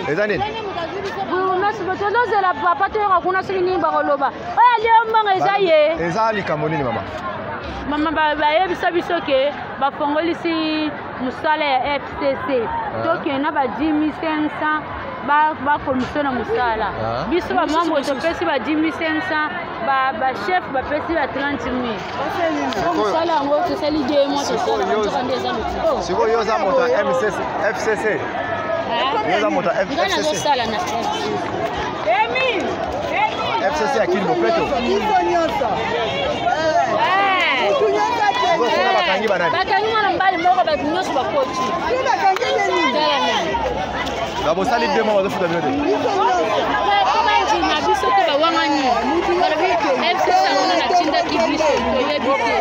Ezani. Merci beaucoup. Nous la papa te rakuna sini bakoloba. Oya leo mbanga ezaye. Ezali kamonini mama. Mama ba yebisa biso ke ba fongolisi musala ya FCC. Donc na ba 10500 ba commission na musala. Biso ba mambo to pesi ba 10500 ba chef ba pesi ba 30000. Musala ngo to sali je mo to sala. Siko yoza mota FCC. Yoza mota FCC. FCC akili mopeto. Bakangi mwana mbali moko ba nyonso ba coach. La bosali de mo bazofuta bino te. Koma njina biso te ba wangani. FCC ngona na chinda kibiso to yebite.